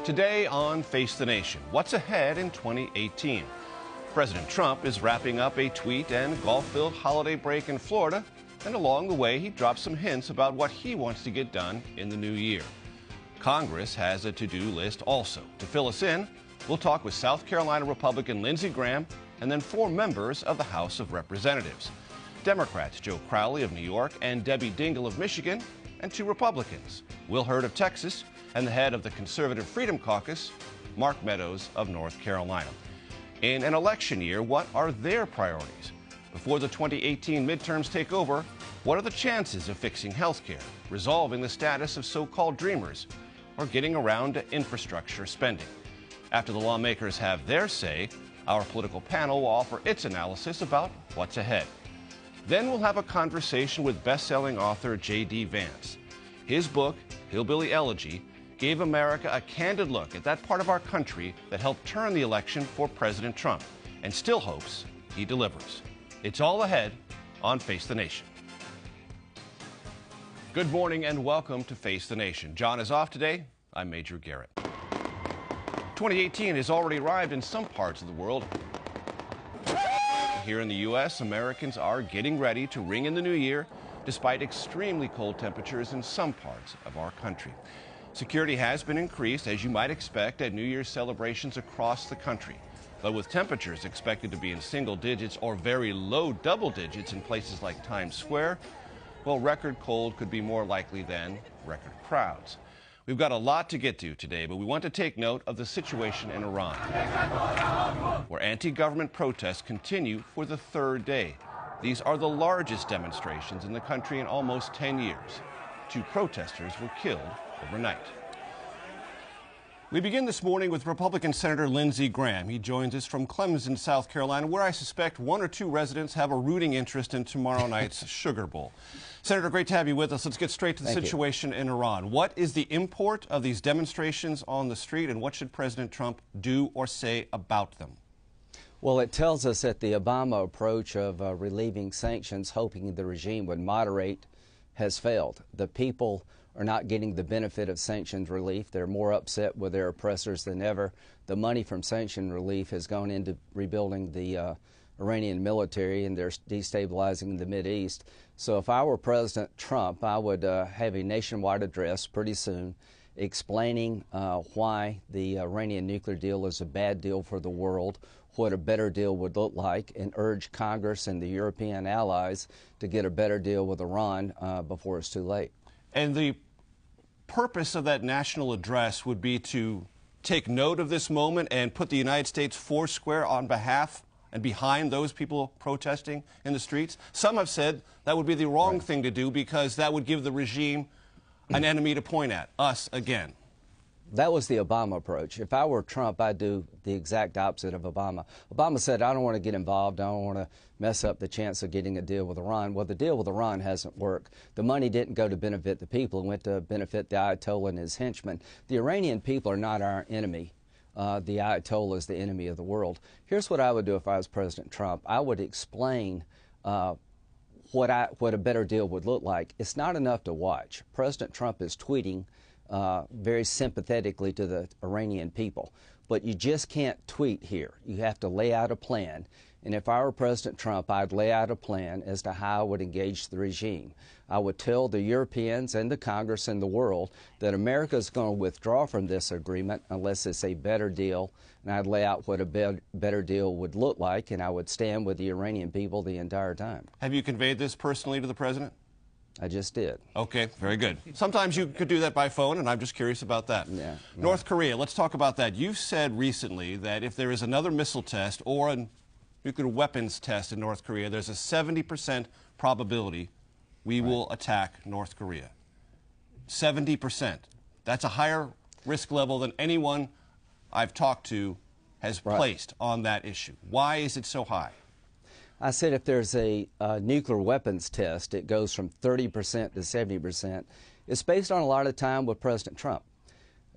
Today on Face the Nation, what's ahead in 2018? President Trump is wrapping up a tweet and golf-filled holiday break in Florida, and along the way he dropped some hints about what he wants to get done in the new year. Congress has a to-do list also. To fill us in, we'll talk with South Carolina Republican Lindsey Graham and then 4 members of the House of Representatives. Democrats Joe Crowley of New York and Debbie Dingell of Michigan, and 2 Republicans, Will Hurd of Texas and the head of the Conservative Freedom Caucus, Mark Meadows of North Carolina. In an election year, what are their priorities? Before the 2018 midterms take over, what are the chances of fixing health care, resolving the status of so-called dreamers, or getting around to infrastructure spending? After the lawmakers have their say, our political panel will offer its analysis about what's ahead. Then we'll have a conversation with best-selling author J.D. Vance. His book, Hillbilly Elegy, gave America a candid look at that part of our country that helped turn the election for President Trump and still hopes he delivers. It's all ahead on Face the Nation. Good morning and welcome to Face the Nation. John is off today. I'm Major Garrett. 2018 has already arrived in some parts of the world. Here in the U.S., Americans are getting ready to ring in the new year despite extremely cold temperatures in some parts of our country. Security has been increased, as you might expect, at New Year's celebrations across the country. But with temperatures expected to be in single digits or very low double digits in places like Times Square, well, record cold could be more likely than record crowds. We've got a lot to get to today, but we want to take note of the situation in Iran, where anti-government protests continue for the 3rd day. These are the largest demonstrations in the country in almost 10 years. 2 protesters were killed overnight. We begin this morning with Republican Senator Lindsey Graham. He joins us from Clemson, South Carolina, where I suspect 1 or 2 residents have a rooting interest in tomorrow night's Sugar Bowl. Senator, great to have you with us. Let's get straight to the situation in Iran. What is the import of these demonstrations on the street, and what should President Trump do or say about them? Well, it tells us that the Obama approach of relieving sanctions, hoping the regime would moderate, has failed. The people are not getting the benefit of sanctions relief. They're more upset with their oppressors than ever. The money from sanction relief has gone into rebuilding the Iranian military, and they're destabilizing the Mideast. So if I were President Trump, I would have a nationwide address pretty soon explaining why the Iranian nuclear deal is a bad deal for the world, what a better deal would look like, and urge Congress and the European allies to get a better deal with Iran before it's too late. And the purpose of that national address would be to take note of this moment and put the United States foursquare on behalf and behind those people protesting in the streets. Some have said that would be the wrong thing to do because that would give the regime an enemy to point at, us again. That was the Obama approach. If I were Trump, I'd do the exact opposite of Obama. Obama said, I don't want to get involved. I don't want to mess up the chance of getting a deal with Iran. Well, the deal with Iran hasn't worked. The money didn't go to benefit the people. It went to benefit the Ayatollah and his henchmen. The Iranian people are not our enemy. The Ayatollah is the enemy of the world. Here's what I would do if I was President Trump. I would explain what a better deal would look like. It's not enough to watch. President Trump is tweeting very sympathetically to the Iranian people. But you just can't tweet here. You have to lay out a plan. And if I were President Trump, I'd lay out a plan as to how I would engage the regime. I would tell the Europeans and the Congress and the world that America is going to withdraw from this agreement unless it's a better deal. And I'd lay out what a better deal would look like, and I would stand with the Iranian people the entire time. Have you conveyed this personally to the president? I just did. Okay, very good. Sometimes you could do that by phone, and I'm just curious about that. Yeah. North Korea, let's talk about that. You've said recently that if there is another missile test or a nuclear weapons test in North Korea, there's a 70% probability we will attack North Korea. 70%. That's a higher risk level than anyone I've talked to has placed on that issue. Why is it so high? I said if there's a nuclear weapons test, it goes from 30% to 70%. It's based on a lot of time with President Trump.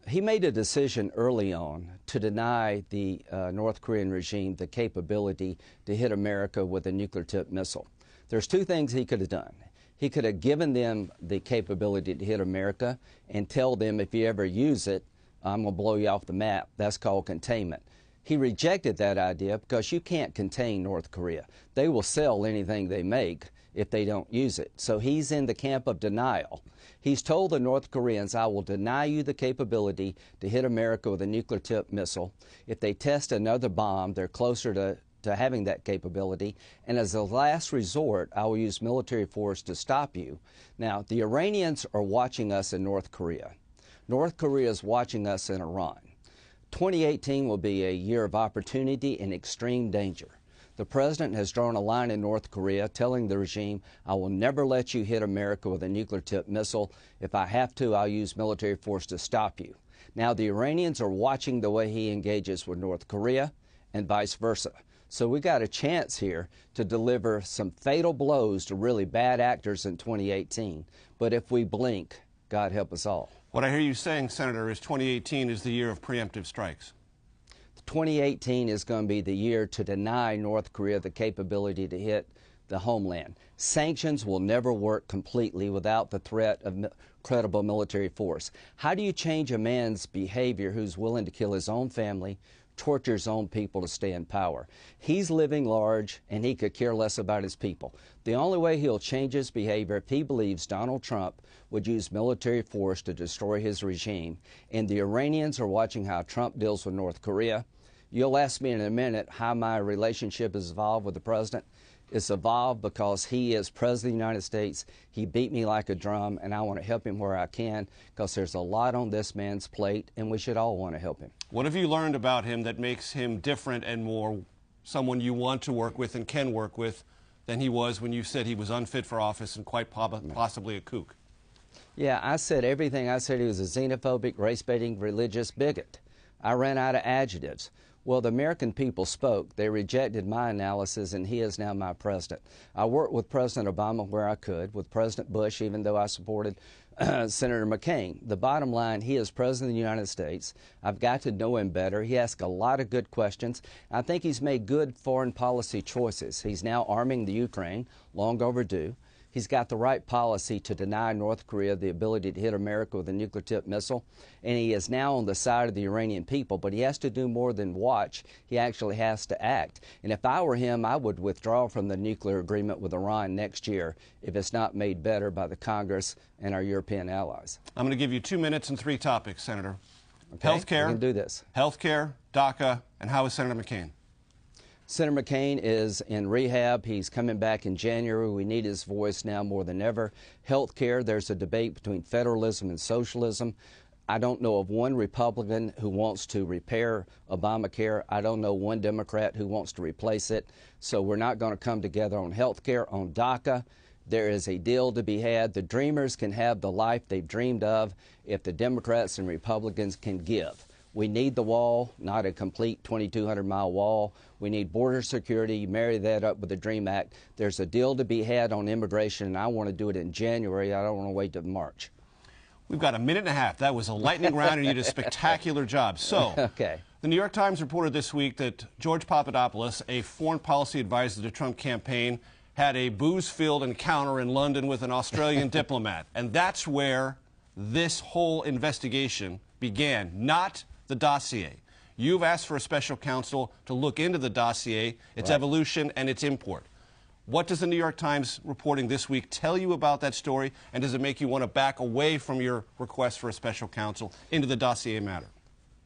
He made a decision early on to deny the North Korean regime the capability to hit America with a nuclear-tipped missile. There's 2 things he could have done. He could have given them the capability to hit America and tell them if you ever use it, I'm going to blow you off the map. That's called containment. He rejected that idea because you can't contain North Korea. They will sell anything they make if they don't use it. So he's in the camp of denial. He's told the North Koreans, I will deny you the capability to hit America with a nuclear-tipped missile. If they test another bomb, they're closer to having that capability. And as a last resort, I will use military force to stop you. Now, the Iranians are watching us in North Korea. North Korea is watching us in Iran. 2018 will be a year of opportunity and extreme danger. The president has drawn a line in North Korea, telling the regime, I will never let you hit America with a nuclear-tipped missile. If I have to, I'll use military force to stop you. Now, the Iranians are watching the way he engages with North Korea and vice versa. So we got a chance here to deliver some fatal blows to really bad actors in 2018. But if we blink, God help us all. What I hear you saying, Senator, is 2018 is the year of preemptive strikes. 2018 is going to be the year to deny North Korea the capability to hit the homeland. Sanctions will never work completely without the threat of credible military force. How do you change a man's behavior who's willing to kill his own family, torture his own people to stay in power? He's living large, and he could care less about his people. The only way he'll change his behavior if he believes Donald Trump would use military force to destroy his regime. And the Iranians are watching how Trump deals with North Korea. You'll ask me in a minute how my relationship has evolved with the president. It's evolved because he is President of the United States. He beat me like a drum, and I want to help him where I can because there's a lot on this man's plate, and we should all want to help him. What have you learned about him that makes him different and more someone you want to work with and can work with than he was when you said he was unfit for office and quite possibly a kook? Yeah, I said everything. I said he was a xenophobic, race-baiting, religious bigot. I ran out of adjectives. Well, the American people spoke. They rejected my analysis, and he is now my president. I worked with President Obama where I could, with President Bush, even though I supported Senator McCain. The bottom line, he is President of the United States. I've got to know him better. He asks a lot of good questions. I think he's made good foreign policy choices. He's now arming the Ukraine, long overdue. He's got the right policy to deny North Korea the ability to hit America with a nuclear-tipped missile, and he is now on the side of the Iranian people. But he has to do more than watch. He actually has to act. And if I were him, I would withdraw from the nuclear agreement with Iran next year if it's not made better by the Congress and our European allies. I'm going to give you 2 minutes and 3 topics, Senator. Okay? Healthcare, we can do this. Healthcare, DACA, and how is Senator McCain? Senator McCain is in rehab. He's coming back in January. We need his voice now more than ever. Health care, there's a debate between federalism and socialism. I don't know of one Republican who wants to repair Obamacare. I don't know one Democrat who wants to replace it. So we're not going to come together on health care. On DACA, there is a deal to be had. The dreamers can have the life they've dreamed of if the Democrats and Republicans can give. We need the wall, not a complete 2,200-mile wall. We need border security. You marry that up with the DREAM Act. There's a deal to be had on immigration, and I want to do it in January. I don't want to wait till March. We've got a minute and a half. That was a lightning round, and you did a spectacular job. So, okay. The New York Times reported this week that George Papadopoulos, a foreign policy advisor to the Trump campaign, had a booze-filled encounter in London with an Australian diplomat. And that's where this whole investigation began, not the dossier. You've asked for a special counsel to look into the dossier, its evolution, and its import. What does the New York Times reporting this week tell you about that story, and does it make you want to back away from your request for a special counsel into the dossier matter?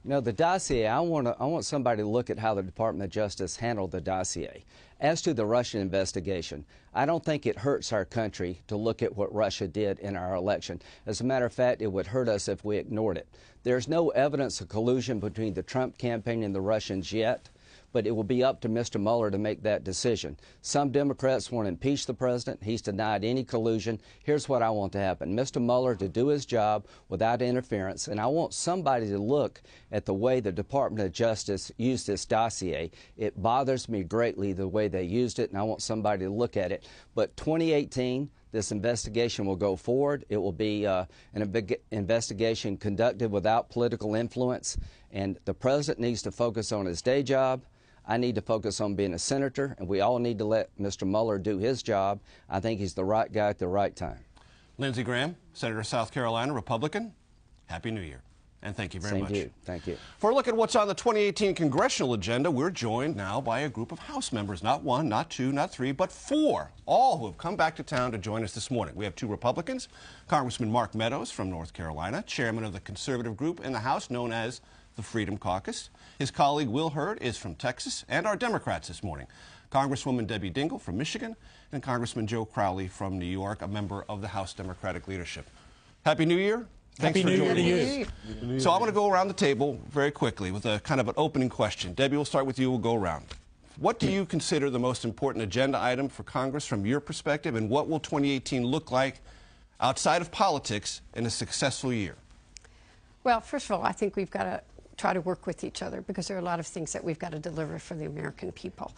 No, the dossier, I want somebody to look at how the Department of Justice handled the dossier. As to the Russian investigation, I don't think it hurts our country to look at what Russia did in our election. As a matter of fact, it would hurt us if we ignored it. There's no evidence of collusion between the Trump campaign and the Russians yet, but it will be up to Mr. Mueller to make that decision. Some Democrats want to impeach the president. He's denied any collusion. Here's what I want to happen. Mr. Mueller to do his job without interference, and I want somebody to look at the way the Department of Justice used this dossier. It bothers me greatly the way they used it, and I want somebody to look at it. But 2018, this investigation will go forward. It will be an investigation conducted without political influence, and the president needs to focus on his day job. I need to focus on being a senator, and we all need to let Mr. Mueller do his job. I think he's the right guy at the right time. Lindsey Graham, Senator of South Carolina, Republican. Happy New Year. And thank you very Same much. to you. Thank you. For a look at what's on the 2018 congressional agenda, we're joined now by a group of House members. Not one, not two, not three, but four, all who have come back to town to join us this morning. We have two Republicans, Congressman Mark Meadows from North Carolina, chairman of the conservative group in the House known as the Freedom Caucus. His colleague Will Hurd is from Texas, and our Democrats this morning, Congresswoman Debbie Dingell from Michigan and Congressman Joe Crowley from New York, a member of the House Democratic leadership. Happy New Year. Thanks Happy for New Year joining to us. you. So I want to go around the table very quickly with a kind of an opening question. Debbie, we'll start with you. We'll go around. What do you consider the most important agenda item for Congress from your perspective, and what will 2018 look like outside of politics in a successful year? Well, first of all, I think we've got to try to work with each other because there are a lot of things that we've got to deliver for the American people.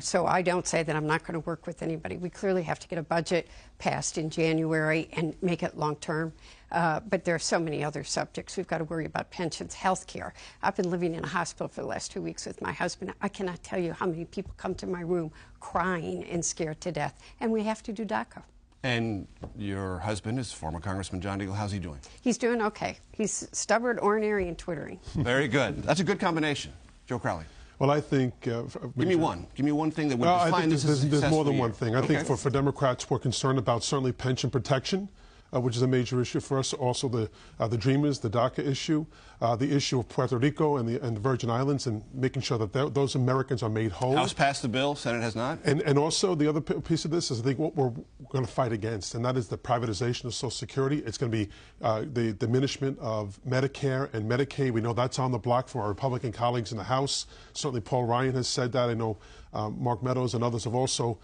So I don't say that I'm not going to work with anybody. We clearly have to get a budget passed in January and make it long term. But there are so many other subjects. We've got to worry about pensions, health care. I've been living in a hospital for the last 2 weeks with my husband. I cannot tell you how many people come to my room crying and scared to death. And we have to do DACA. And your husband is former Congressman John Dingell. How's he doing? He's doing okay. He's stubborn, ornery, and twittering. Very good. That's a good combination. Joe Crowley. Well, I think... Give me one. Give me one thing that would define this as a there's more than successful one year. thing. I think for Democrats, we're concerned about certainly pension protection, which is a major issue for us. Also, the Dreamers, the DACA issue, the issue of Puerto Rico and the Virgin Islands, and making sure that those Americans are made whole. House passed the bill, Senate has not. And also the other piece of this is I think what we're going to fight against, and that is the privatization of Social Security. It's going to be the diminishment of Medicare and Medicaid. We know that's on the block for our Republican colleagues in the House. Certainly Paul Ryan has said that. I know Mark Meadows and others have also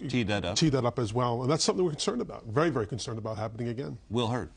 teed that up as well. And that's something we're concerned about, very, very concerned about happening again. Will Hurd.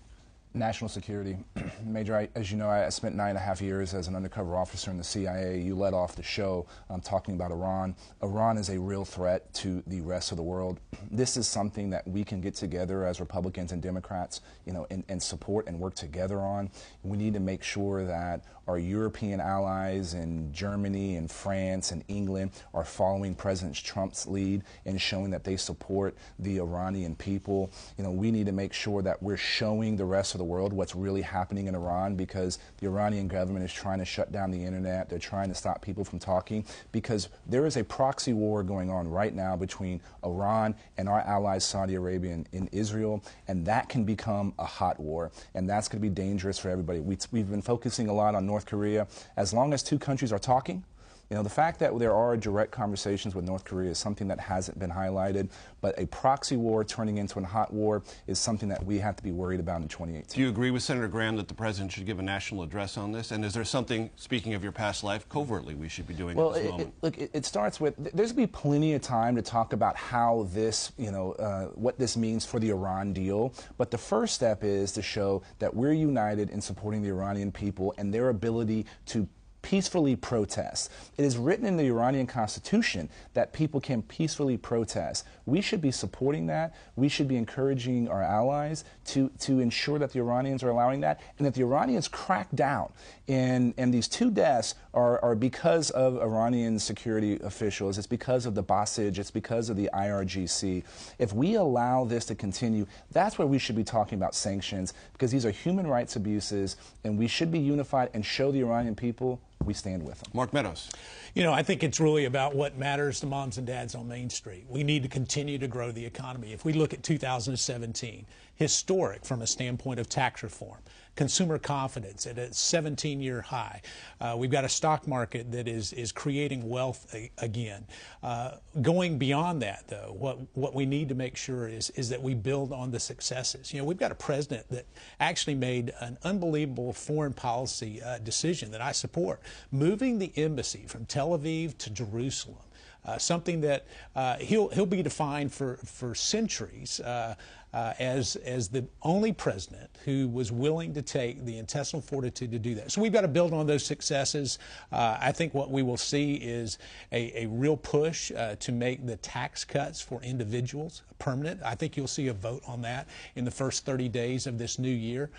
National security. Major, as you know, I spent 9.5 years as an undercover officer in the CIA. You led off the show talking about Iran. Iran is a real threat to the rest of the world. This is something that we can get together as Republicans and Democrats, and support and work together on. We need to make sure that our European allies in Germany and France and England are following President Trump's lead and showing that they support the Iranian people. We need to make sure that we're showing the rest of the world what's really happening in Iran, because the Iranian government is trying to shut down the internet. They're trying to stop people from talking, because there is a proxy war going on right now between Iran and our allies Saudi Arabia and Israel, and that can become a hot war, and that's going to be dangerous for everybody. We've been focusing a lot on North Korea. As long as two countries are talking, the fact that there are direct conversations with North Korea is something that hasn't been highlighted, but a proxy war turning into a hot war is something that we have to be worried about in 2018. Do you agree with Senator Graham that the president should give a national address on this? And is there something, speaking of your past life, covertly we should be doing at this moment? Look, it starts with, there's going to be plenty of time to talk about how this, what this means for the Iran deal. But the first step is to show that we're united in supporting the Iranian people and their ability to peacefully protest. It is written in the Iranian constitution that people can peacefully protest. We should be supporting that. We should be encouraging our allies to ensure that the Iranians are allowing that, and that the Iranians crack down. And these two deaths are because of Iranian security officials. It's because of the Basij. It's because of the IRGC. If we allow this to continue, that's where we should be talking about sanctions, because these are human rights abuses, and we should be unified and show the Iranian people we stand with them. Mark Meadows. I think it's really about what matters to moms and dads on Main Street. We need to continue to grow the economy. If we look at 2017, historic from a standpoint of tax reform, consumer confidence at a 17-year high. We've got a stock market that is creating wealth again. Going beyond that, though, what we need to make sure is that we build on the successes. We've got a president that actually made an unbelievable foreign policy decision that I support, moving the embassy from Tel Aviv to Jerusalem. Something that he'll be defined for centuries as the only president who was willing to take the intestinal fortitude to do that. So we've got to build on those successes. I think what we will see is a real push to make the tax cuts for individuals permanent. I think you'll see a vote on that in the first 30 days of this new year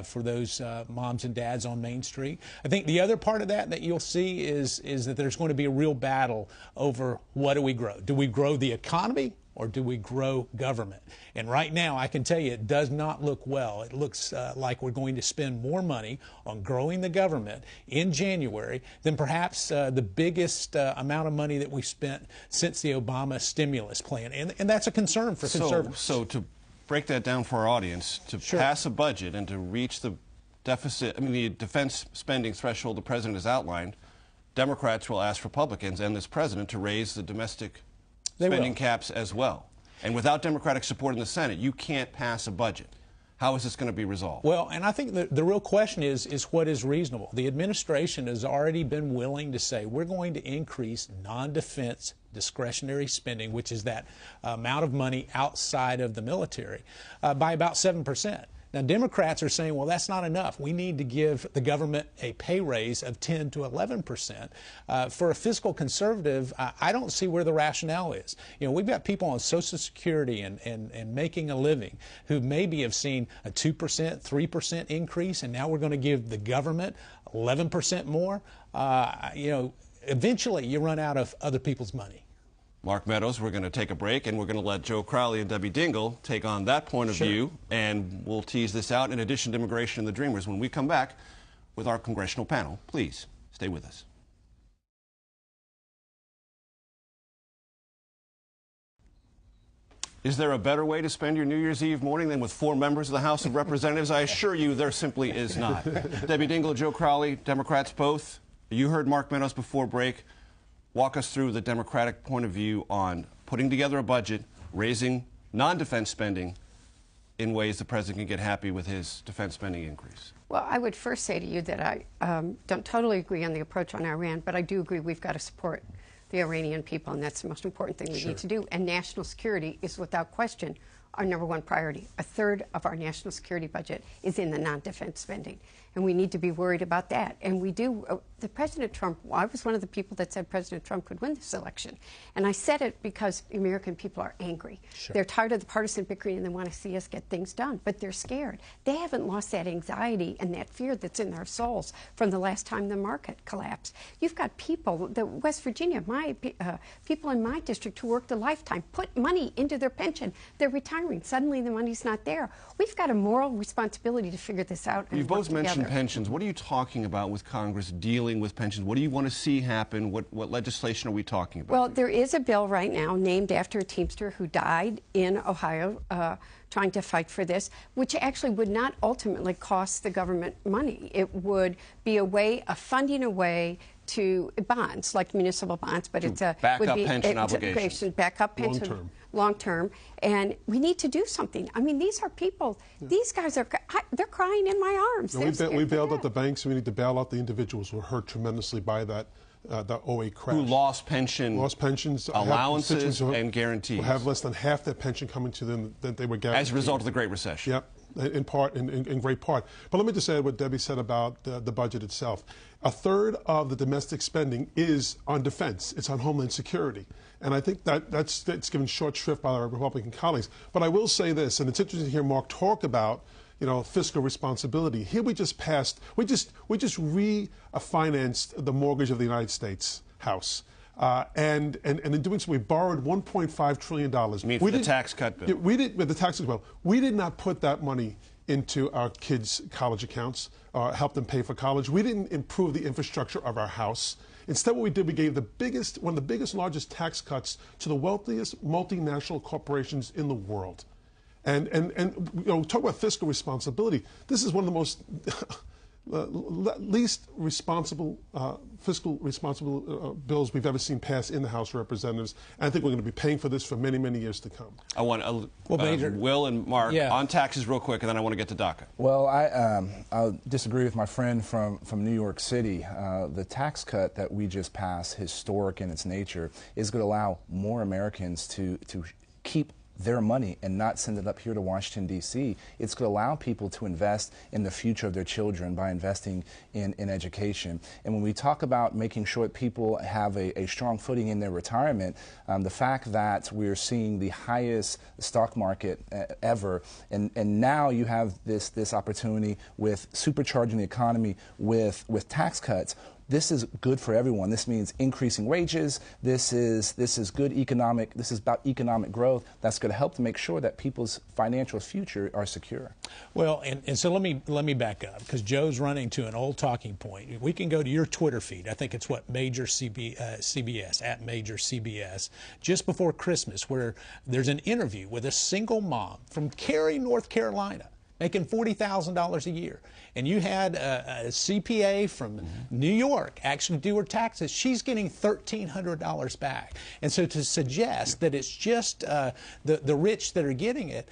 for those moms and dads on Main Street. I think the other part of that you'll see is that there's going to be a real battle over what do we grow. Do we grow the economy, or do we grow government? And right now, I can tell you, it does not look well. It looks like we're going to spend more money on growing the government in January than perhaps the biggest amount of money that we've spent since the Obama stimulus plan. And that's a concern for conservatives. So to break that down for our audience, to pass a budget and to reach the deficit, the defense spending threshold the president has outlined, Democrats will ask Republicans and this president to raise the domestic spending caps as well. And without Democratic support in the Senate, you can't pass a budget. How is this going to be resolved? Well, and I think the real question is what is reasonable. The administration has already been willing to say we're going to increase non-defense discretionary spending, which is that amount of money outside of the military, by about 7%. Now, Democrats are saying, well, that's not enough. We need to give the government a pay raise of 10 to 11%. For a fiscal conservative, I don't see where the rationale is. You know, we've got people on Social Security and making a living who maybe have seen a 2%, 3% increase, and now we're going to give the government 11% more. You know, eventually you run out of other people's money. Mark Meadows, we're going to take a break, and we're going to let Joe Crowley and Debbie Dingell take on that point of view, and we'll tease this out in addition to immigration and the Dreamers when we come back with our congressional panel. Please stay with us. Is there a better way to spend your New Year's Eve morning than with 4 members of the House of Representatives? I assure you there simply is not. Debbie Dingell, Joe Crowley, Democrats both. You heard Mark Meadows before break. Walk us through the Democratic point of view on putting together a budget, raising non-defense spending in ways the president can get happy with his defense spending increase. Well, I would first say to you that I don't totally agree on the approach on Iran, but I do agree we've got to support the Iranian people, and that's the most important thing we need to do. And national security is, without question, our #1 priority. A third of our national security budget is in the non-defense spending, and we need to be worried about that. And we do. The President Trump, I was one of the people that said President Trump could win this election. And I said it because the American people are angry. They're tired of the partisan bickering and they want to see us get things done, but they're scared. They haven't lost that anxiety and that fear that's in their souls from the last time the market collapsed. You've got people, West Virginia, people in my district who worked a lifetime, put money into their pension. They're retiring. Suddenly the money's not there. We've got a moral responsibility to figure this out. You've both mentioned pensions. What are you talking about with Congress dealing with pensions? What do you want to see happen? What legislation are we talking about? Well, there is a bill right now named after a Teamster who died in Ohio trying to fight for this, which actually would not ultimately cost the government money. It would be a way of funding a way to bonds, like municipal bonds, but it's a backup pension obligation. Backup pension. Long term. And we need to do something. I mean, these are people, these guys they're crying in my arms. No, we bailed out the banks. We need to bail out the individuals who were hurt tremendously by that the 08 crash. Who lost pensions, allowances, and guarantees. Who have less than half their pension coming to them that they were guaranteed. As a result of the Great Recession. Yep. In great part. But let me just add what Debbie said about the budget itself. A third of the domestic spending is on defense. It's on homeland security. And I think that's given short shrift by our Republican colleagues. But I will say this, and it's interesting to hear Mark talk about, you know, fiscal responsibility. Here we just refinanced the mortgage of the United States House. And in doing so, we borrowed $1.5 trillion. You mean for the tax cut bill? With the tax cut bill. We did not put that money into our kids' college accounts, help them pay for college. We didn't improve the infrastructure of our house. Instead, what we did, we gave one of the biggest, largest tax cuts to the wealthiest multinational corporations in the world. And you know, talk about fiscal responsibility. This is one of the most least responsible, fiscal responsible bills we've ever seen passed in the House of Representatives. And I think we're going to be paying for this for many, many years to come. I want Will and Mark on taxes real quick, and then I want to get to DACA. Well, I'll disagree with my friend from New York City. The tax cut that we just passed, historic in its nature, is going to allow more Americans to keep their money and not send it up here to Washington, D.C. It's going to allow people to invest in the future of their children by investing in education. And when we talk about making sure that people have a strong footing in their retirement, the fact that we're seeing the highest stock market ever, and now you have this opportunity with supercharging the economy with tax cuts. this is good for everyone. This means increasing wages. This is good economic. This is about economic growth. That's going to help to make sure that people's financial future are secure. Well, and so let me back up, because Joe's running to an old talking point. We can go to your Twitter feed. I think it's Major CBS, at Major CBS, just before Christmas, where there's an interview with a single mom from Cary, North Carolina, making $40,000 a year. And you had a CPA from New York actually do her taxes. She's getting $1,300 back. And so to suggest that it's just the rich that are getting it,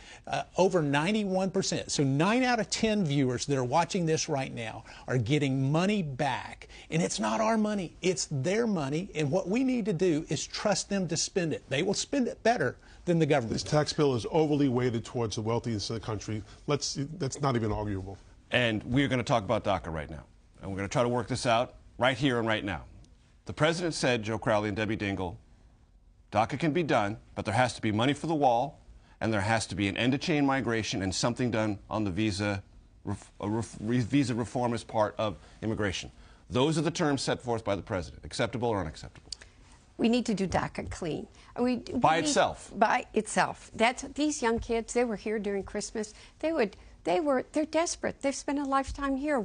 over 91%. So 9 out of 10 viewers that are watching this right now are getting money back. And it's not our money, it's their money. And what we need to do is trust them to spend it. They will spend it better than the government. This tax bill is overly weighted towards the wealthiest in the country. That's not even arguable. And we're going to talk about DACA right now. And we're going to try to work this out right here and right now. The president said, Joe Crowley and Debbie Dingell, DACA can be done, but there has to be money for the wall, and there has to be an end to chain migration and something done on the visa reform as part of immigration. Those are the terms set forth by the president. Acceptable or unacceptable? We need to do DACA clean. By itself? By itself. These young kids, they were here during Christmas. They're desperate. They've spent a lifetime here.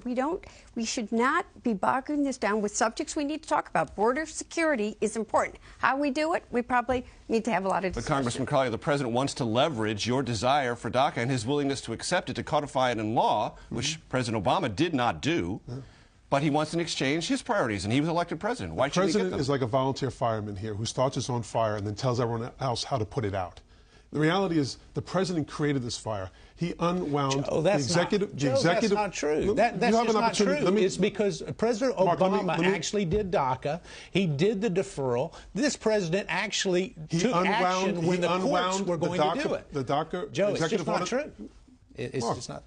We should not be bogging this down with subjects we need to talk about. Border security is important. How we do it, we probably need to have a lot of discussion. But Congressman Crowley, the president wants to leverage your desire for DACA and his willingness to accept it, to codify it in law, which President Obama did not do. But he wants in exchange his priorities, and he was elected president. Why should he get them? The president is like a volunteer fireman here who starts his own fire and then tells everyone else how to put it out. The reality is the president created this fire. He unwound the executive. That's not true. That's just not true. It's because President Obama actually did DACA. He did the deferral. This president actually took action when the courts were going to do it. The DACA. Joe, it's just not true. It's just not.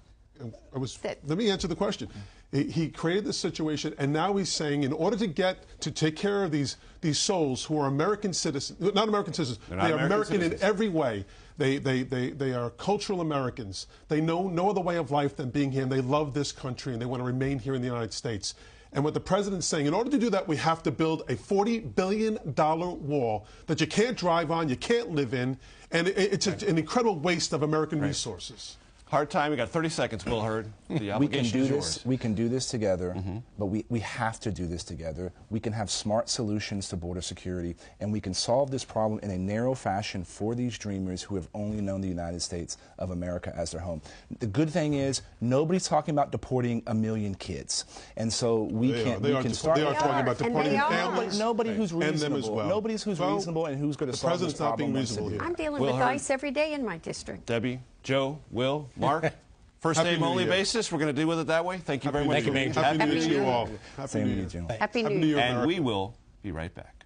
Let me answer the question. He created this situation, and now he's saying, in order to take care of these souls who are American citizens, not American citizens, they are American in every way. They are cultural Americans. They know no other way of life than being here, and they love this country, and they want to remain here in the United States. And what the president's saying, in order to do that, we have to build a $40 billion wall that you can't drive on, you can't live in, and it's an incredible waste of American resources. Hard time. We got 30 seconds, Will Hurd. The obligation is yours. We can do this together, but we have to do this together. We can have smart solutions to border security, and we can solve this problem in a narrow fashion for these dreamers who have only known the United States of America as their home. The good thing is nobody's talking about deporting 1 million kids, and so we can start. They are talking about deporting families. Nobody who's reasonable. And them as well. Nobody's who's reasonable and who's going to solve this problem. The president's not being reasonable here. I'm dealing with ICE every day in my district. Debbie, Joe, Will, Mark. First name only basis. We're going to deal with it that way. Thank you very much. Thank you, Major. Happy New Year to you all. Happy New Year. Happy New Year. And we will be right back.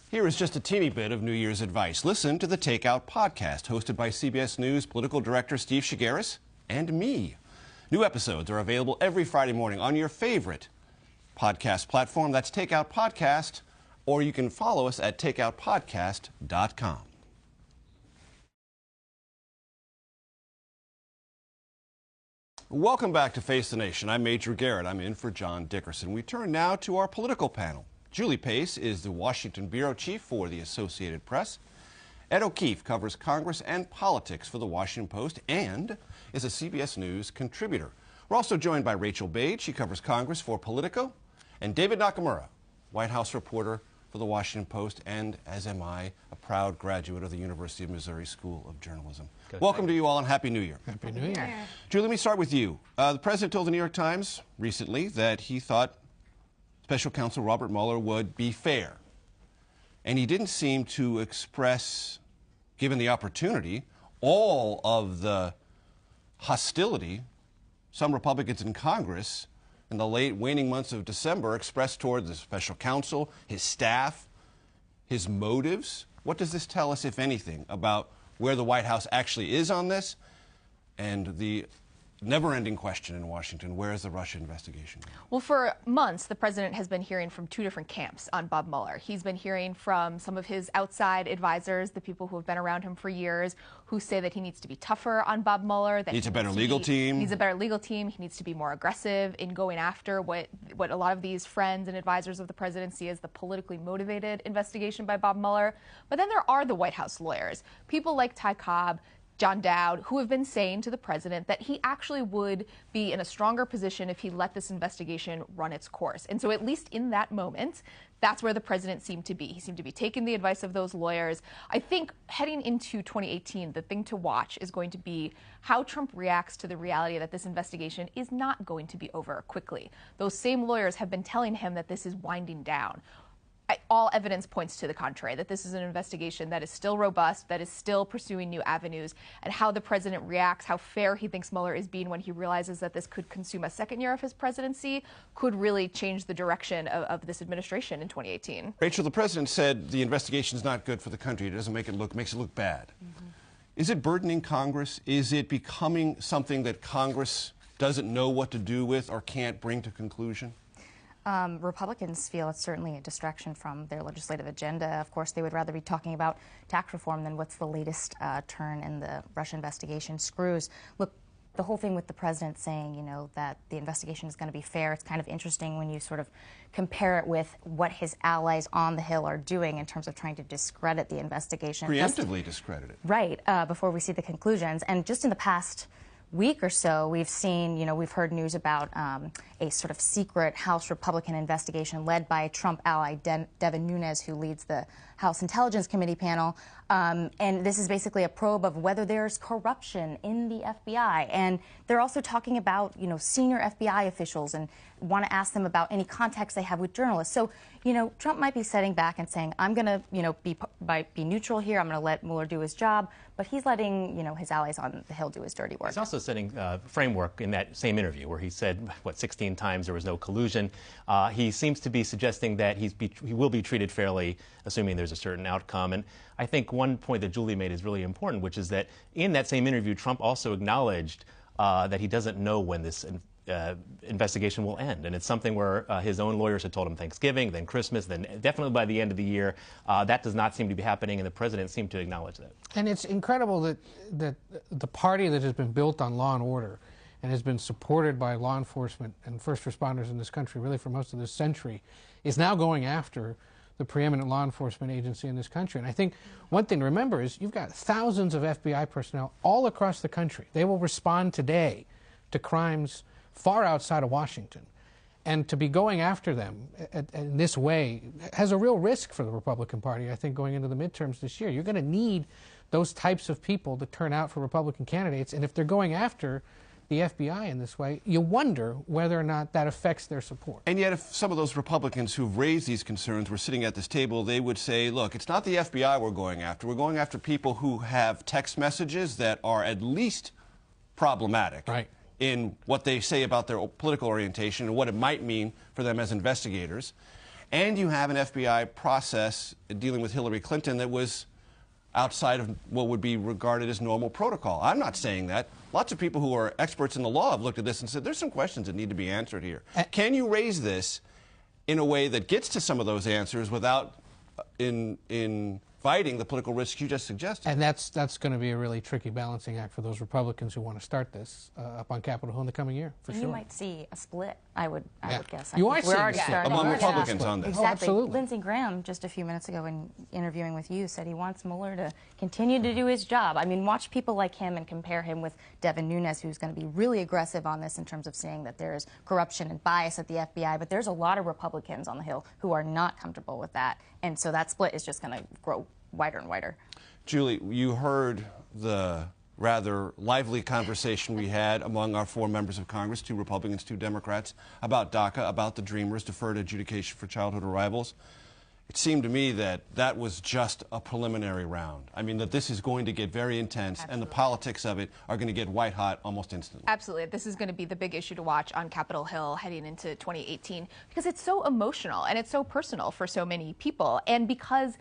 Here is just a teeny bit of New Year's advice. Listen to the Takeout podcast, hosted by CBS News political director Steve Shigaris and me. New episodes are available every Friday morning on your favorite podcast platform. That's Takeout Podcast. Or you can follow us at takeoutpodcast.com. Welcome back to Face the Nation. I'm Major Garrett. I'm in for John Dickerson. We turn now to our political panel. Julie Pace is the Washington bureau chief for the Associated Press. Ed O'Keefe covers Congress and politics for the Washington Post and is a CBS News contributor. We're also joined by Rachel Bade. She covers Congress for Politico. And David Nakamura, White House reporter for the Washington Post, and, as am I, a proud graduate of the University of Missouri School of Journalism. Good. Welcome to you all, and Happy New Year. Happy New Year. Julie, let me start with you. The president told the New York Times recently that he thought Special Counsel Robert Mueller would be fair. And he didn't seem to express, given the opportunity, all of the hostility some Republicans in Congress in the late waning months of December expressed toward the special counsel, his staff, his motives. What does this tell us, if anything, about where the White House actually is on this and the never-ending question in Washington. Where is the Russia investigation going? Well, for months, the president has been hearing from two different camps on Bob Mueller. He's been hearing from some of his outside advisors, the people who have been around him for years, who say that he needs to be tougher on Bob Mueller. That needs a better legal team. Needs a better legal team. He needs to be more aggressive in going after what a lot of these friends and advisors of the president see as the politically motivated investigation by Bob Mueller. But then there are the White House lawyers, people like Ty Cobb, John Dowd, who have been saying to the president that he actually would be in a stronger position if he let this investigation run its course. And so at least in that moment, that's where the president seemed to be. He seemed to be taking the advice of those lawyers. I think heading into 2018, the thing to watch is going to be how Trump reacts to the reality that this investigation is not going to be over quickly. Those same lawyers have been telling him that this is winding down. All evidence points to the contrary, that this is an investigation that is still robust, that is still pursuing new avenues, and how the president reacts, how fair he thinks Mueller is being when he realizes that this could consume a second year of his presidency, could really change the direction of this administration in 2018. Rachel, the president said the investigation is not good for the country. It doesn't makes it look bad. Mm-hmm. Is it burdening Congress? Is it becoming something that Congress doesn't know what to do with or can't bring to conclusion? Republicans feel it's certainly a distraction from their legislative agenda. Of course, they would rather be talking about tax reform than what's the latest turn in the Russia investigation screws. Look, the whole thing with the president saying, you know, that the investigation is going to be fair, it's kind of interesting when you sort of compare it with what his allies on the Hill are doing in terms of trying to discredit the investigation. Preemptively discredit it. Right, before we see the conclusions. And just in the past week or so, we've seen, you know, we've heard news about a sort of secret House Republican investigation led by Trump ally Devin Nunes, who leads the House Intelligence Committee panel. And this is basically a probe of whether there's corruption in the FBI. And they're also talking about, you know, senior FBI officials and want to ask them about any contacts they have with journalists. So, you know, Trump might be sitting back and saying, I'm going to, you know, be neutral here. I'm going to let Mueller do his job. But he's letting, you know, his allies on the Hill do his dirty work. He's also setting framework in that same interview where he said, 16 times there was no collusion. He seems to be suggesting that he will be treated fairly, assuming there's a certain outcome. And I think one point that Julie made is really important, which is that in that same interview, Trump also acknowledged that he doesn't know when this investigation will end. And it's something where his own lawyers had told him Thanksgiving, then Christmas, then definitely by the end of the year. That does not seem to be happening, and the president seemed to acknowledge that. And it's incredible that the party that has been built on law and order and has been supported by law enforcement and first responders in this country really for most of this century is now going after the preeminent law enforcement agency in this country. And I think one thing to remember is you've got thousands of FBI personnel all across the country. They will respond today to crimes far outside of Washington. And to be going after them in this way has a real risk for the Republican Party, I think, going into the midterms this year. You're going to need those types of people to turn out for Republican candidates. And if they're going after the FBI in this way, you wonder whether or not that affects their support. And yet if some of those Republicans who've raised these concerns were sitting at this table, they would say, look, it's not the FBI we're going after. We're going after people who have text messages that are at least problematic. Right. In what they say about their political orientation and what it might mean for them as investigators. And you have an FBI process dealing with Hillary Clinton that was outside of what would be regarded as normal protocol. I'm not saying that. Lots of people who are experts in the law have looked at this and said, there's some questions that need to be answered here. Can you raise this in a way that gets to some of those answers without inviting the political risks you just suggested? And that's going to be a really tricky balancing act for those Republicans who want to start this up on Capitol Hill in the coming year, for sure. You might see a split, I would guess. You are seeing a split among Republicans on this. Exactly. Oh, absolutely. Lindsey Graham, just a few minutes ago in interviewing with you, said he wants Mueller to continue to do his job. I mean, watch people like him and compare him with Devin Nunes, who's going to be really aggressive on this in terms of saying that there is corruption and bias at the FBI. But there's a lot of Republicans on the Hill who are not comfortable with that. And so that split is just going to grow wider and wider. Julie, you heard the rather lively conversation we had among our 4 members of Congress, 2 Republicans, 2 Democrats, about DACA, about the Dreamers, deferred adjudication for childhood arrivals. It seemed to me that that was just a preliminary round. I mean, that this is going to get very intense, Absolutely. And the politics of it are going to get white hot almost instantly. Absolutely. This is going to be the big issue to watch on Capitol Hill heading into 2018 because it's so emotional and it's so personal for so many people. And because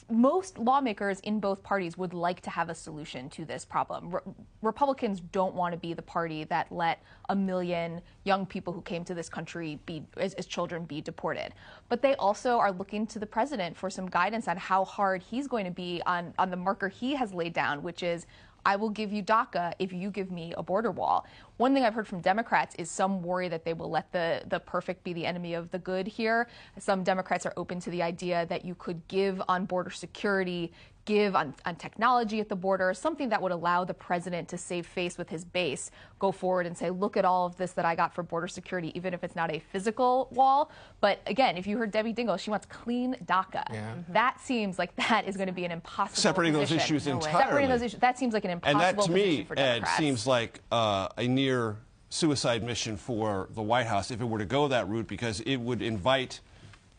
most lawmakers in both parties would like to have a solution to this problem. Republicans don't want to be the party that let 1 million young people who came to this country as children be deported. But they also are looking to the president for some guidance on how hard he's going to be on the marker he has laid down, which is, I will give you DACA if you give me a border wall. One thing I've heard from Democrats is some worry that they will let the perfect be the enemy of the good here. Some Democrats are open to the idea that you could give on border security, give on technology at the border, something that would allow the president to save face with his base, go forward and say, look at all of this that I got for border security, even if it's not a physical wall. But again, if you heard Debbie Dingell, she wants clean DACA. Yeah. That seems like that is going to be an impossible Separating position. those issues entirely. Separating those issues, that seems like an impossible position for Democrats. And that, to me, Ed, seems like a near suicide mission for the White House if it were to go that route, because it would invite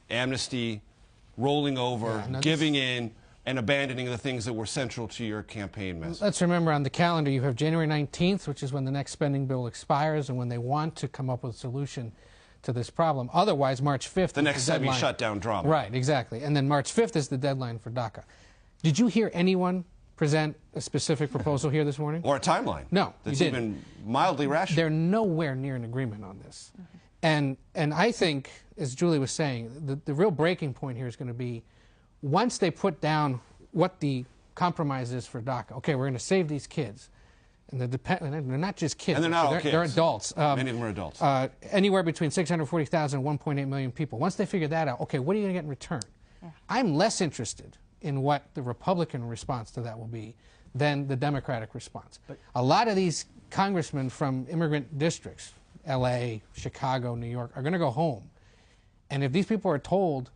amnesty, rolling over, giving in, and abandoning the things that were central to your campaign message. Let's remember, on the calendar you have January 19th, which is when the next spending bill expires and when they want to come up with a solution to this problem. Otherwise, March 5th the next semi-shutdown drama. Right, exactly. And then March 5th is the deadline for DACA. Did you hear anyone present a specific proposal here this morning? Or a timeline? No, that's even mildly rational. They're nowhere near an agreement on this. And I think, as Julie was saying, the real breaking point here is going to be once they put down what the compromise is for DACA. Okay, we're going to save these kids. And they're not just kids. And they're not all kids. They're adults. Many of them are adults. Anywhere between 640,000 and 1.8 million people. Once they figure that out, okay, what are you going to get in return? Yeah. I'm less interested in what the Republican response to that will be than the Democratic response. But a lot of these congressmen from immigrant districts, L.A., Chicago, New York, are going to go home. And if these people are told,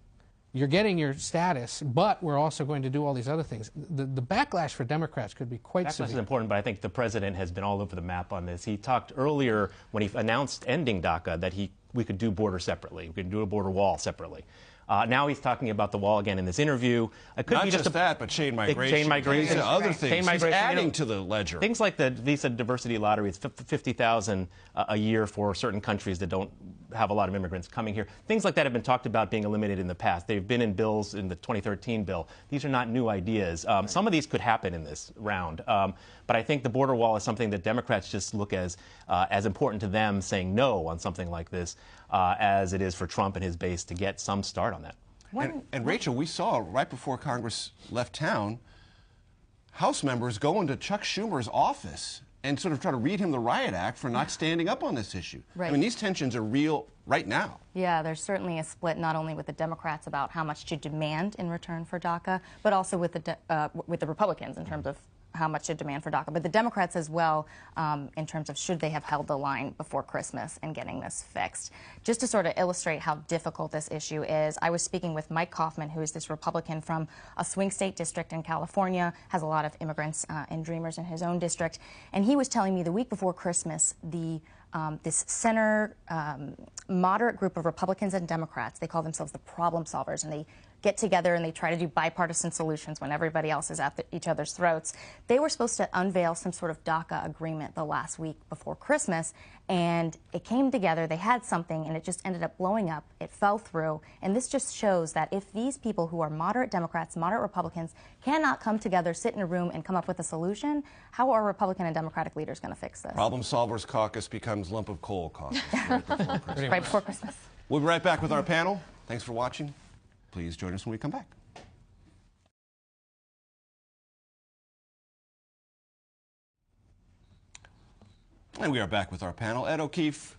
you're getting your status, but we're also going to do all these other things, the backlash for Democrats could be quite severe. Backlash is important, but I think the president has been all over the map on this. He talked earlier when he announced ending DACA that we could do border separately. We could do a border wall separately. Now he's talking about the wall again in this interview. It could be just that, but chain migration. Chain migration. Other things. He's adding to the ledger. Things like the visa diversity lottery. It's $50,000 a year for certain countries that don't have a lot of immigrants coming here. Things like that have been talked about being eliminated in the past. They've been in bills in the 2013 bill. These are not new ideas. Some of these could happen in this round. But I think the border wall is something that Democrats just look as important to them saying no on something like this as it is for Trump and his base to get some start on that. And Rachel, we saw right before Congress left town, House members go into Chuck Schumer's office and sort of try to read him the riot act for not standing up on this issue. Right. I mean, these tensions are real right now. Yeah, there's certainly a split not only with the Democrats about how much to demand in return for DACA, but also with the Republicans in terms of how much to demand for DACA, but the Democrats as well in terms of should they have held the line before Christmas and getting this fixed. Just to sort of illustrate how difficult this issue is, I was speaking with Mike Kaufman, who is this Republican from a swing state district in California, has a lot of immigrants and dreamers in his own district, and he was telling me the week before Christmas, this center moderate group of Republicans and Democrats, they call themselves the problem solvers, and they get together and they try to do bipartisan solutions when everybody else is at each other's throats. They were supposed to unveil some sort of DACA agreement the last week before Christmas, and it came together. They had something, and it just ended up blowing up. It fell through, and this just shows that if these people who are moderate Democrats, moderate Republicans, cannot come together, sit in a room, and come up with a solution, how are Republican and Democratic leaders going to fix this? Problem Solvers Caucus becomes Lump of Coal Caucus right before Christmas. Right before Christmas. We'll be right back with our panel. Thanks for watching. Please join us when we come back. And we are back with our panel. Ed O'Keefe,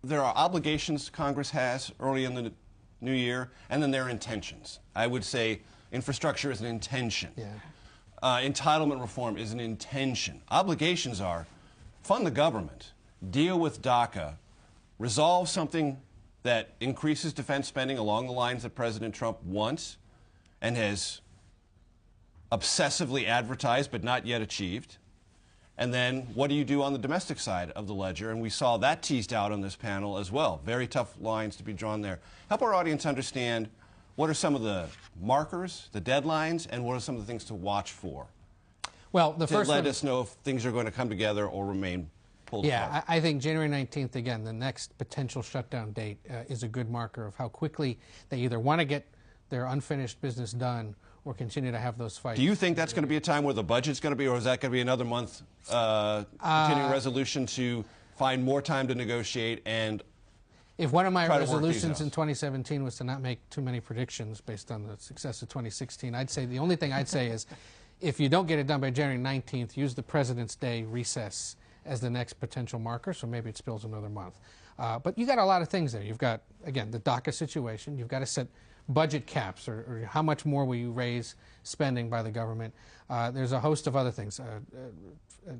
there are obligations Congress has early in the new year, and then there are intentions. I would say infrastructure is an intention. Yeah. Entitlement reform is an intention. Obligations are fund the government, deal with DACA, resolve something that increases defense spending along the lines that President Trump wants and has obsessively advertised but not yet achieved. And then what do you do on the domestic side of the ledger? And we saw that teased out on this panel as well. Very tough lines to be drawn there. Help our audience understand what are some of the markers, the deadlines, and what are some of the things to watch for? Well, the first let us know if things are going to come together or remain pulled apart. I think January 19th, again, the next potential shutdown date is a good marker of how quickly they either want to get their unfinished business done or continue to have those fights. Do you think that's going to be a time where the budget's going to be, or is that going to be another month continuing resolution to find more time to negotiate? And if one of my resolutions in 2017 was to not make too many predictions based on the success of 2016, I'd say the only thing I'd say is if you don't get it done by January 19th, use the President's Day recess as the next potential marker, so maybe it spills another month. But you got a lot of things there. You've got, again, the DACA situation. You've got to set budget caps, or how much more will you raise spending by the government. There's a host of other things.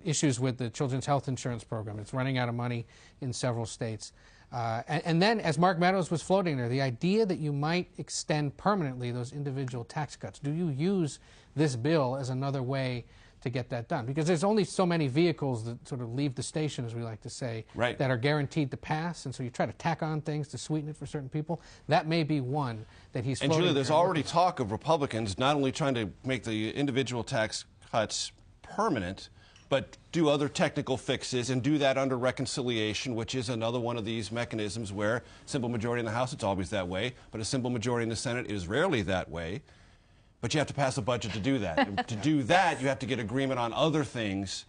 Issues with the Children's Health Insurance Program. It's running out of money in several states. And then, as Mark Meadows was floating there, the idea that you might extend permanently those individual tax cuts. Do you use this bill as another way to get that done? Because there's only so many vehicles that sort of leave the station, as we like to say, right, that are guaranteed to pass, and so you try to tack on things to sweeten it for certain people. That may be one that he's floating. And Julia, there's already talk of Republicans not only trying to make the individual tax cuts permanent, but do other technical fixes and do that under reconciliation, which is another one of these mechanisms where simple majority in the House, it's always that way, but a simple majority in the Senate is rarely that way. But you have to pass a budget to do that. And to do that, you have to get agreement on other things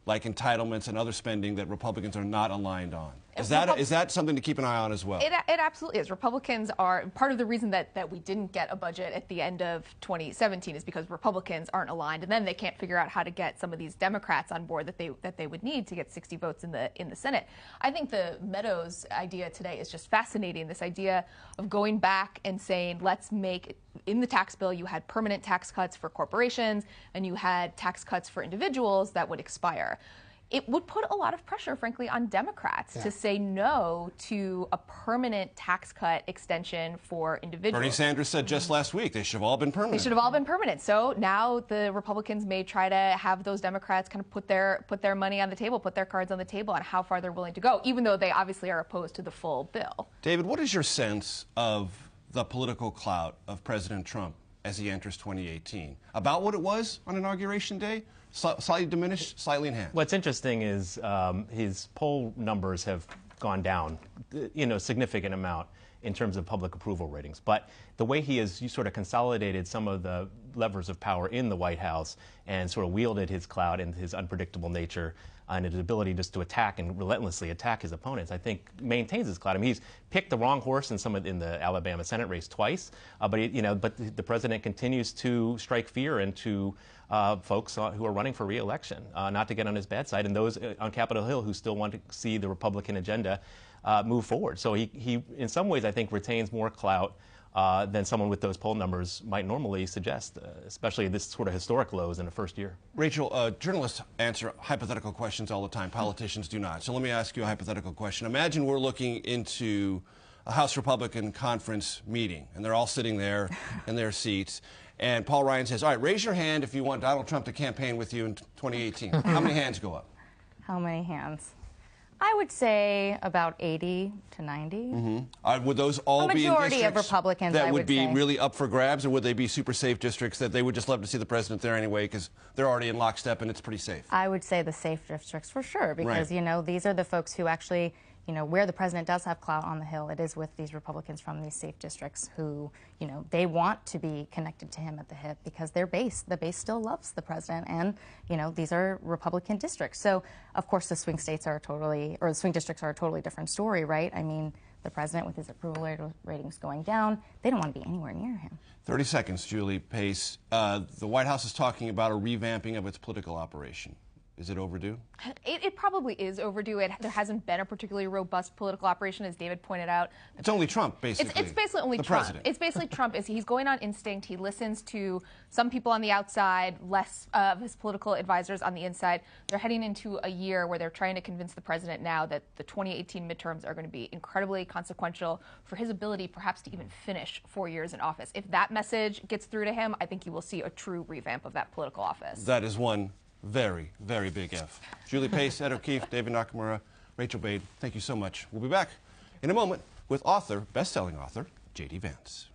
like entitlements and other spending that Republicans are not aligned on. Is that something to keep an eye on as well? It absolutely is. Republicans are part of the reason that we didn't get a budget at the end of 2017 is because Republicans aren't aligned, and then they can't figure out how to get some of these Democrats on board that they would need to get 60 votes in the Senate. I think the Meadows idea today is just fascinating. This idea of going back and saying, let's make in the tax bill you had permanent tax cuts for corporations and you had tax cuts for individuals that would expire. It would put a lot of pressure, frankly, on Democrats to say no to a permanent tax cut extension for individuals. Bernie Sanders said just last week they should have all been permanent. They should have all been permanent. So now the Republicans may try to have those Democrats kind of put their money on the table, put their cards on the table on how far they're willing to go, even though they obviously are opposed to the full bill. David, what is your sense of the political clout of President Trump as he enters 2018? About what it was on Inauguration Day? Slightly diminished, slightly enhanced. What's interesting is his poll numbers have gone down, a significant amount in terms of public approval ratings. But the way he has sort of consolidated some of the levers of power in the White House and sort of wielded his clout and his unpredictable nature and his ability just to attack and relentlessly attack his opponents, I think maintains his clout. I mean, he's picked the wrong horse in the Alabama Senate race twice, but the president continues to strike fear into folks who are running for re-election, not to get on his bad side, and those on Capitol Hill who still want to see the Republican agenda move forward. So he, in some ways, I think, retains more clout than someone with those poll numbers might normally suggest, especially at this sort of historic lows in the first year. Rachel, journalists answer hypothetical questions all the time. Politicians do not. So let me ask you a hypothetical question. Imagine we're looking into a House Republican conference meeting, and they're all sitting there in their seats. And Paul Ryan says, all right, raise your hand if you want Donald Trump to campaign with you in 2018. How many hands go up? How many hands? I would say about 80 to 90. Mm-hmm. Would those all be in majority of Republicans that I would be say. really up for grabs, or would they be super safe districts that they would just love to see the president there anyway because they're already in lockstep and it's pretty safe? I would say the safe districts for sure because, right, these are the folks who actually, where the president does have clout on the Hill, it is with these Republicans from these safe districts who, they want to be connected to him at the hip because the base still loves the president. And, these are Republican districts. So, of course, the swing districts are a totally different story, right? I mean, the president with his approval ratings going down, they don't want to be anywhere near him. 30 seconds, Julie Pace. The White House is talking about a revamping of its political operation. Is it overdue? It probably is overdue. There hasn't been a particularly robust political operation, as David pointed out. It's only Trump, basically. It's basically only the Trump. President. It's basically Trump. He's going on instinct. He listens to some people on the outside, less of his political advisors on the inside. They're heading into a year where they're trying to convince the president now that the 2018 midterms are going to be incredibly consequential for his ability perhaps to even finish 4 years in office. If that message gets through to him, I think you will see a true revamp of that political office. That is one very, very big F. Julie Pace, Ed O'Keefe, David Nakamura, Rachel Bade, thank you so much. We'll be back in a moment with best-selling author, J.D. Vance.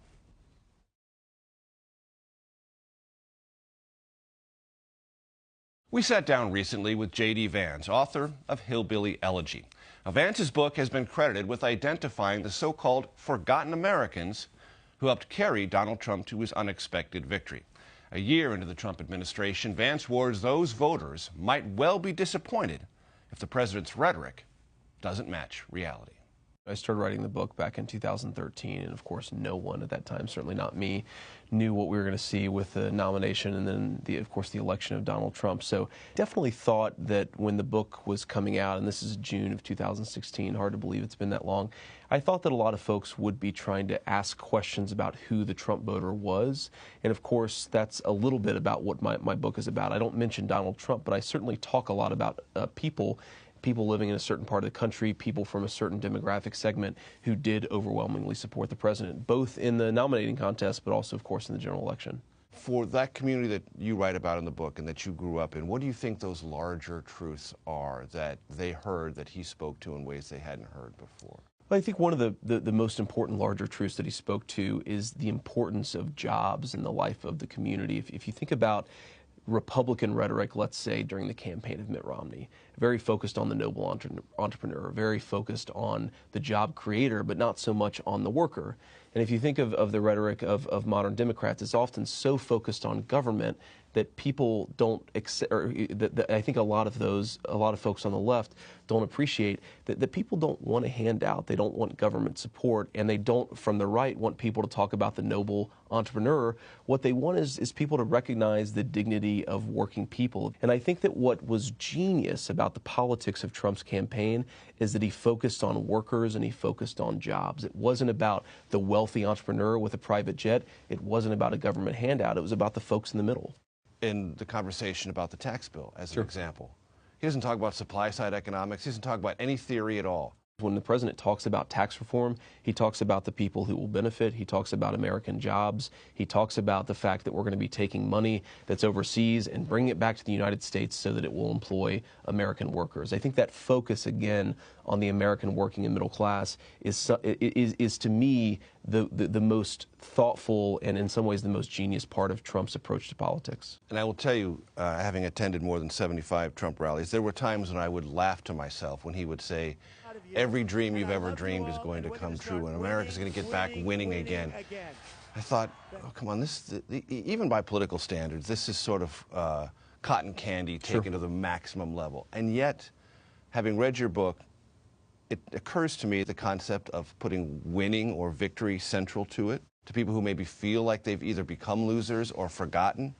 We sat down recently with J.D. Vance, author of Hillbilly Elegy. Now, Vance's book has been credited with identifying the so-called forgotten Americans who helped carry Donald Trump to his unexpected victory. A year into the Trump administration, Vance warns those voters might well be disappointed if the president's rhetoric doesn't match reality. I started writing the book back in 2013, and of course no one at that time, certainly not me, knew what we were going to see with the nomination and then, of course, the election of Donald Trump. So definitely thought that when the book was coming out, and this is June of 2016, hard to believe it's been that long, I thought that a lot of folks would be trying to ask questions about who the Trump voter was. And of course, that's a little bit about what my book is about. I don't mention Donald Trump, but I certainly talk a lot about people living in a certain part of the country, people from a certain demographic segment who did overwhelmingly support the president, both in the nominating contest, but also, of course, in the general election. For that community that you write about in the book and that you grew up in, what do you think those larger truths are that they heard that he spoke to in ways they hadn't heard before? I think one of the most important larger truths that he spoke to is the importance of jobs in the life of the community. If you think about Republican rhetoric, let's say, during the campaign of Mitt Romney, very focused on the noble entrepreneur, very focused on the job creator, but not so much on the worker. And if you think of the rhetoric of modern Democrats, it's often so focused on government that people don't accept, or that I think a lot of folks on the left don't appreciate that people don't want a handout, they don't want government support, and they don't, from the right, want people to talk about the noble entrepreneur. What they want is people to recognize the dignity of working people. And I think that what was genius about the politics of Trump's campaign is that he focused on workers and he focused on jobs. It wasn't about the wealthy entrepreneur with a private jet. It wasn't about a government handout. It was about the folks in the middle. In the conversation about the tax bill, as an example, he doesn't talk about supply-side economics. He doesn't talk about any theory at all. When the president talks about tax reform, he talks about the people who will benefit. He talks about American jobs. He talks about the fact that we're going to be taking money that's overseas and bringing it back to the United States so that it will employ American workers. I think that focus, again, on the American working and middle class is to me the most thoughtful and in some ways the most genius part of Trump's approach to politics. And I will tell you, having attended more than 75 Trump rallies, there were times when I would laugh to myself when he would say, every dream you've ever dreamed is going to come true, and America's going to get back winning again. I thought, oh, come on, even by political standards, this is sort of cotton candy taken to the maximum level. And yet, having read your book, it occurs to me the concept of putting winning or victory central to it, to people who maybe feel like they've either become losers or forgotten.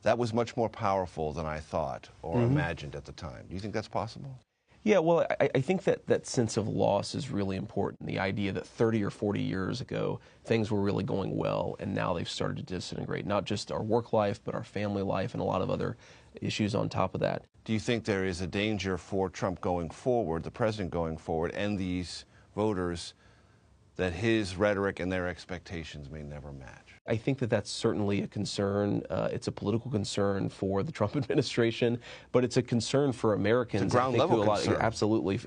That was much more powerful than I thought or imagined at the time. Do you think that's possible? Yeah, well, I think that sense of loss is really important. The idea that 30 or 40 years ago, things were really going well, and now they've started to disintegrate, not just our work life, but our family life and a lot of other issues on top of that. Do you think there is a danger for Trump going forward, the president going forward, and these voters, that his rhetoric and their expectations may never match? I think that's certainly a concern. It's a political concern for the Trump administration, but it's a concern for Americans. It's a ground-level concern. Absolutely.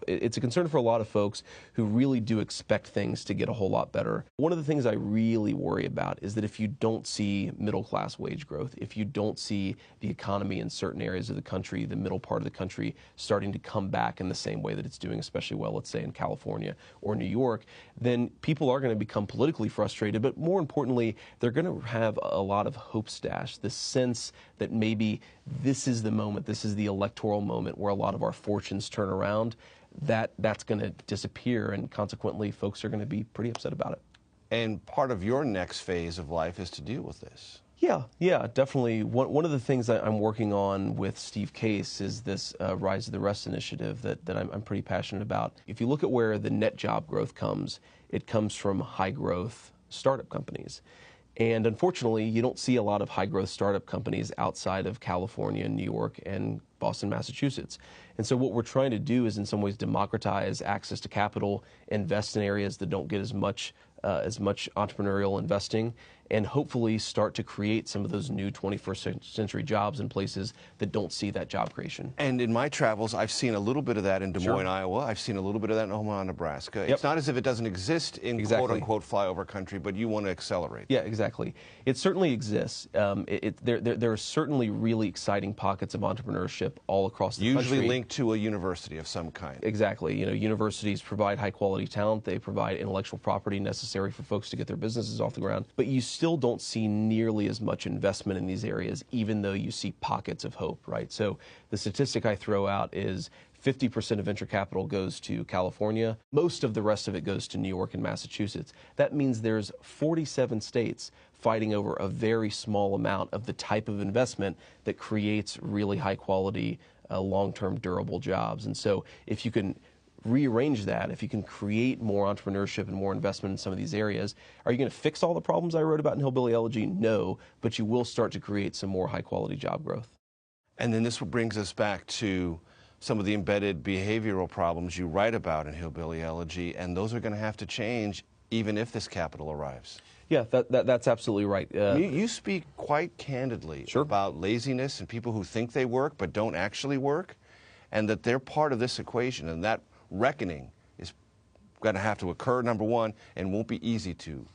It's a concern for a lot of folks who really do expect things to get a whole lot better. One of the things I really worry about is that if you don't see middle-class wage growth, if you don't see the economy in certain areas of the country, the middle part of the country, starting to come back in the same way that it's doing especially well, let's say, in California or New York, then people are going to become politically frustrated, but more importantly, they're going to have a lot of hopes dashed, this sense that maybe this is the moment, this is the electoral moment where a lot of our fortunes turn around. That's going to disappear, and consequently, folks are going to be pretty upset about it. And part of your next phase of life is to deal with this. Yeah, definitely. One of the things that I'm working on with Steve Case is this Rise of the Rest initiative that I'm pretty passionate about. If you look at where the net job growth comes, it comes from high-growth startup companies. And unfortunately, you don't see a lot of high-growth startup companies outside of California, New York, and Boston, Massachusetts. And so what we're trying to do is in some ways democratize access to capital, invest in areas that don't get as much entrepreneurial investing, and hopefully start to create some of those new 21st century jobs in places that don't see that job creation. And in my travels, I've seen a little bit of that in Des Moines, Iowa. I've seen a little bit of that in Omaha, Nebraska. Yep. It's not as if it doesn't exist in quote-unquote flyover country, but you want to accelerate. Yeah, exactly. It certainly exists. There are certainly really exciting pockets of entrepreneurship all across the country. Usually linked to a university of some kind. Exactly. You know, universities provide high-quality talent. They provide intellectual property necessary for folks to get their businesses off the ground. But you still still don't see nearly as much investment in these areas, even though you see pockets of hope, right? So the statistic I throw out is 50% of venture capital goes to California. Most of the rest of it goes to New York and Massachusetts. That means there's 47 states fighting over a very small amount of the type of investment that creates really high quality, long-term durable jobs. And so if you can rearrange that, if you can create more entrepreneurship and more investment in some of these areas, are you going to fix all the problems I wrote about in Hillbilly Elegy? No, but you will start to create some more high quality job growth. And then this brings us back to some of the embedded behavioral problems you write about in Hillbilly Elegy, and those are going to have to change even if this capital arrives. Yeah, that's absolutely right. You speak quite candidly about laziness and people who think they work but don't actually work, and that they're part of this equation, and that reckoning is going to have to occur, number one, and won't be easy to.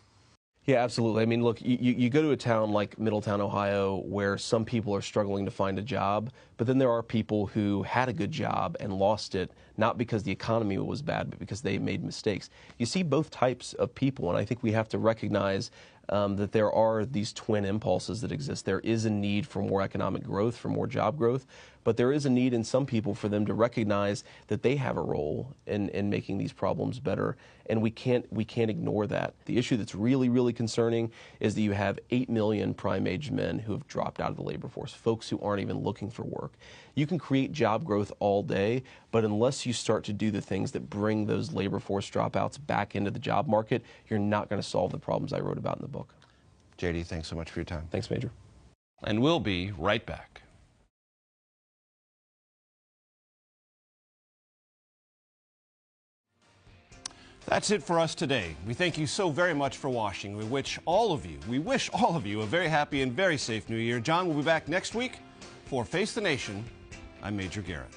Yeah, absolutely. I mean, look, you go to a town like Middletown, Ohio, where some people are struggling to find a job, but then there are people who had a good job and lost it, not because the economy was bad, but because they made mistakes. You see both types of people, and I think we have to recognize that there are these twin impulses that exist. There is a need for more economic growth, for more job growth, but there is a need in some people for them to recognize that they have a role in making these problems better, and we can't ignore that. The issue that's really, really concerning is that you have 8 million prime-age men who have dropped out of the labor force, folks who aren't even looking for work. You can create job growth all day, but unless you start to do the things that bring those labor force dropouts back into the job market, you're not going to solve the problems I wrote about in the book. JD, thanks so much for your time. Thanks, Major. And we'll be right back. That's it for us today. We thank you so very much for watching. We wish all of you a very happy and very safe New Year. John will be back next week for Face the Nation. I'm Major Garrett.